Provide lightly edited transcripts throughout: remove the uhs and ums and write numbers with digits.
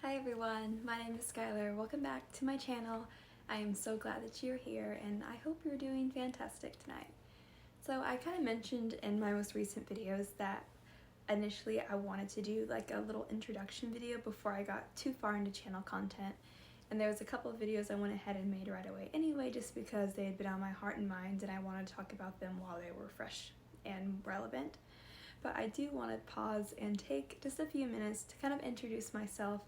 Hi everyone, my name is Skylar. Welcome back to my channel. I am so glad that you're here and I hope you're doing fantastic tonight. So I kind of mentioned in my most recent videos that initially I wanted to do like a little introduction video before I got too far into channel content. And there was a couple of videos I went ahead and made right away anyway, just because they had been on my heart and mind and I wanted to talk about them while they were fresh and relevant. But I do want to pause and take just a few minutes to kind of introduce myself,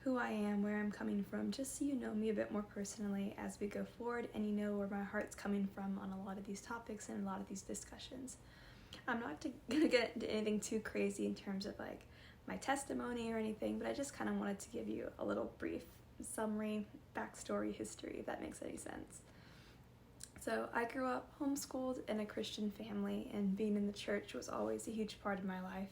who I am, where I'm coming from, just so you know me a bit more personally as we go forward and you know where my heart's coming from on a lot of these topics and a lot of these discussions. I'm not gonna get into anything too crazy in terms of like my testimony or anything, but I just kind of wanted to give you a little brief summary, backstory, history, if that makes any sense. So I grew up homeschooled in a Christian family, and being in the church was always a huge part of my life.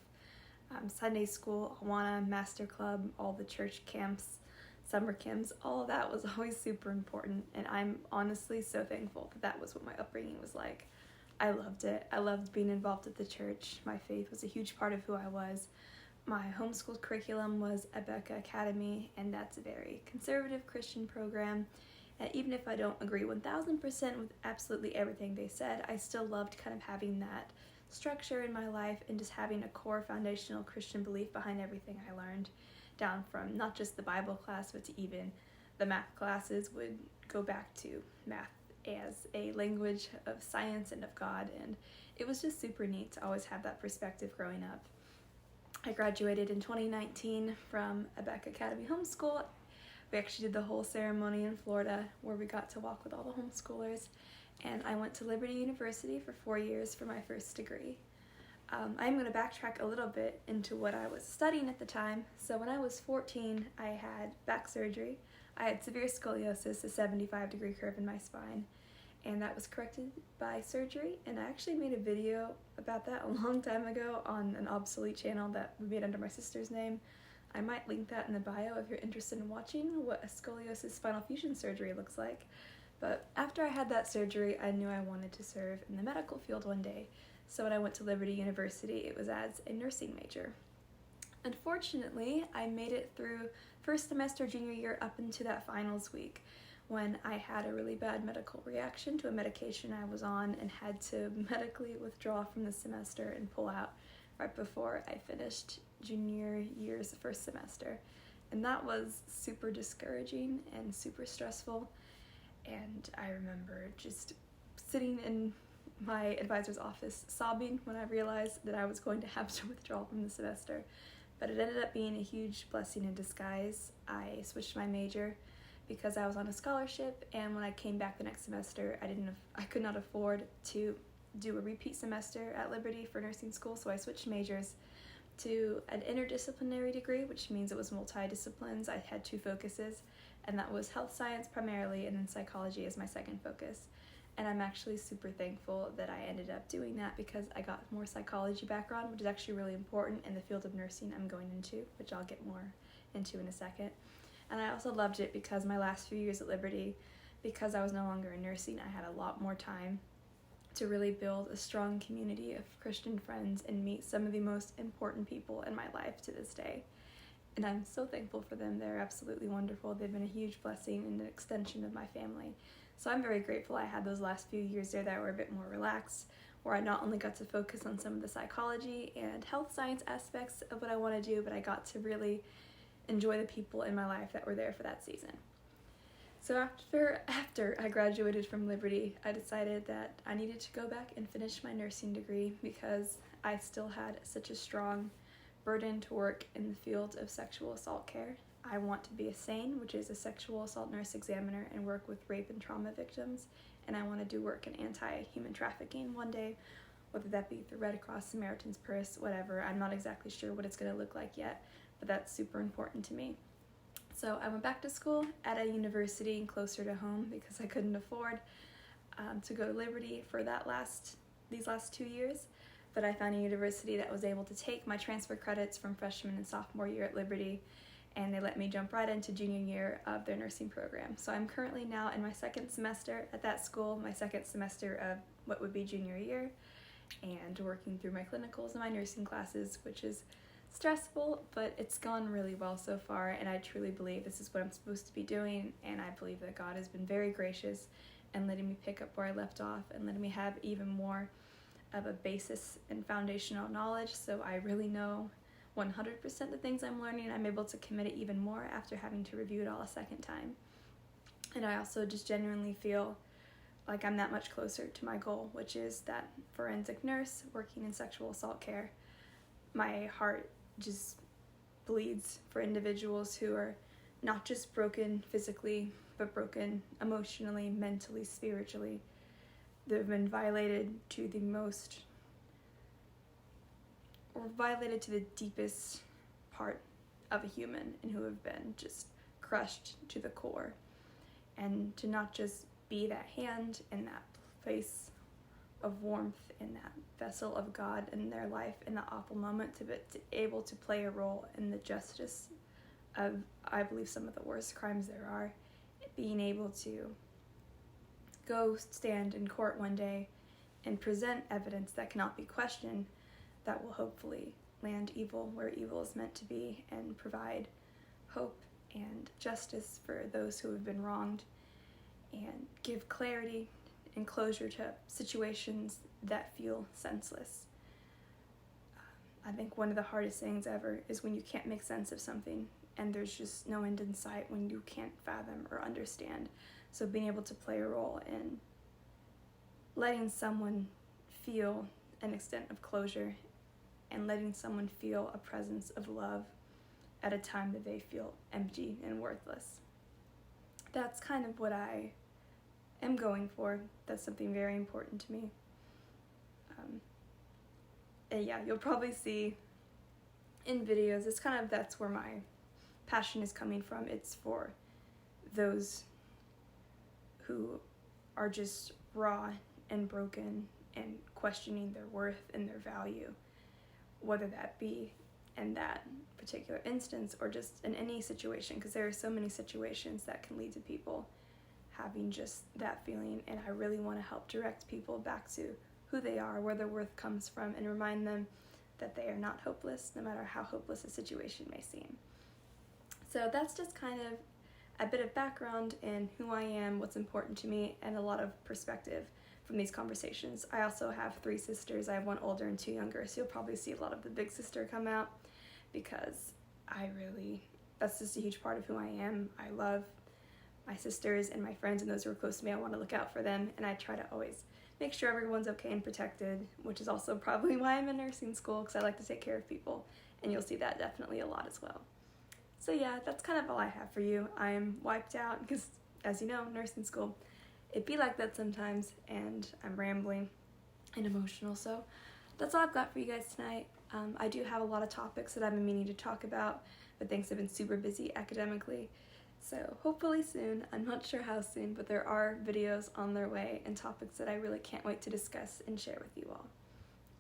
Sunday school, Awana, Master Club, all the church camps, summer camps, all of that was always super important, and I'm honestly so thankful that that was what my upbringing was like. I loved it. I loved being involved at the church. My faith was a huge part of who I was. My homeschool curriculum was Abeka Academy, and that's a very conservative Christian program. And even if I don't agree 1000% with absolutely everything they said, I still loved kind of having that structure in my life and just having a core foundational Christian belief behind everything I learned, down from not just the Bible class, but to even the math classes would go back to math as a language of science and of God, and it was just super neat to always have that perspective growing up. I graduated in 2019 from Abeka Academy Homeschool. We actually did the whole ceremony in Florida where we got to walk with all the homeschoolers, and I went to Liberty University for 4 years for my first degree. I'm going to backtrack a little bit into what I was studying at the time. So when I was 14, I had back surgery. I had severe scoliosis, a 75-degree curve in my spine, and that was corrected by surgery, and I actually made a video about that a long time ago on an obsolete channel that we made under my sister's name. I might link that in the bio if you're interested in watching what a scoliosis spinal fusion surgery looks like. But after I had that surgery, I knew I wanted to serve in the medical field one day. So when I went to Liberty University, it was as a nursing major. Unfortunately, I made it through first semester junior year up into that finals week when I had a really bad medical reaction to a medication I was on and had to medically withdraw from the semester and pull out right before I finished junior year's first semester. And that was super discouraging and super stressful. And I remember just sitting in my advisor's office sobbing when I realized that I was going to have to withdraw from the semester. But it ended up being a huge blessing in disguise. I switched my major because I was on a scholarship, and when I came back the next semester, I could not afford to do a repeat semester at Liberty for nursing school, so I switched majors to an interdisciplinary degree, which means it was multidisciplines. I had 2 focuses, and that was health science primarily and then psychology as my second focus. And I'm actually super thankful that I ended up doing that because I got more psychology background, which is actually really important in the field of nursing I'm going into, which I'll get more into in a second. And I also loved it because my last few years at Liberty, because I was no longer in nursing, I had a lot more time to really build a strong community of Christian friends and meet some of the most important people in my life to this day. And I'm so thankful for them. They're absolutely wonderful. They've been a huge blessing and an extension of my family. So I'm very grateful I had those last few years there that were a bit more relaxed, where I not only got to focus on some of the psychology and health science aspects of what I want to do, but I got to really enjoy the people in my life that were there for that season. So after I graduated from Liberty, I decided that I needed to go back and finish my nursing degree because I still had such a strong burden to work in the field of sexual assault care. I want to be a SANE, which is a sexual assault nurse examiner, and work with rape and trauma victims, and I want to do work in anti-human trafficking one day, whether that be through Red Cross, Samaritan's Purse, whatever. I'm not exactly sure what it's going to look like yet, but that's super important to me. So I went back to school at a university closer to home because I couldn't afford to go to Liberty for these last 2 years. But I found a university that was able to take my transfer credits from freshman and sophomore year at Liberty, and they let me jump right into junior year of their nursing program. So I'm currently now in my second semester at that school, my second semester of what would be junior year, and working through my clinicals and my nursing classes, which is stressful, but it's gone really well so far, and I truly believe this is what I'm supposed to be doing, and I believe that God has been very gracious in letting me pick up where I left off and letting me have even more of a basis and foundational knowledge, so I really know 100% the things I'm learning. I'm able to commit it even more after having to review it all a second time. And I also just genuinely feel like I'm that much closer to my goal, which is that forensic nurse working in sexual assault care. My heart just bleeds for individuals who are not just broken physically, but broken emotionally, mentally, spiritually. They've been violated to the deepest part of a human, and who have been just crushed to the core. And to not just be that hand in that place of warmth in that vessel of God in their life in the awful moment, to be able to play a role in the justice of, I believe, some of the worst crimes there are. Being able to go stand in court one day and present evidence that cannot be questioned, that will hopefully land evil where evil is meant to be and provide hope and justice for those who have been wronged, and give clarity and closure to situations that feel senseless. I think one of the hardest things ever is when you can't make sense of something and there's just no end in sight, when you can't fathom or understand. So being able to play a role in letting someone feel an extent of closure and letting someone feel a presence of love at a time that they feel empty and worthless. That's kind of what I am going for. That's something very important to me. And yeah, you'll probably see in videos, that's where my passion is coming from. It's for those who are just raw and broken and questioning their worth and their value, whether that be in that particular instance or just in any situation, because there are so many situations that can lead to people having just that feeling, and I really want to help direct people back to who they are, where their worth comes from, and remind them that they are not hopeless, no matter how hopeless a situation may seem. So that's just kind of a bit of background in who I am, what's important to me, and a lot of perspective from these conversations. I also have 3 sisters. I have 1 older and 2 younger, so you'll probably see a lot of the big sister come out, because that's just a huge part of who I am. I love my sisters and my friends and those who are close to me. I want to look out for them, and I try to always make sure everyone's okay and protected, which is also probably why I'm in nursing school, because I like to take care of people, and you'll see that definitely a lot as well. So yeah, that's kind of all I have for you. I'm wiped out because, as you know, nursing school, it be like that sometimes, and I'm rambling and emotional, so that's all I've got for you guys tonight. I do have a lot of topics that I've been meaning to talk about, but things have been super busy academically, so hopefully soon. I'm not sure how soon, but there are videos on their way and topics that I really can't wait to discuss and share with you all.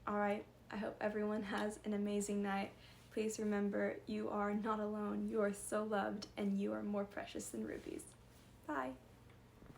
Alright, I hope everyone has an amazing night. Please remember, you are not alone. You are so loved, and you are more precious than rubies. Bye.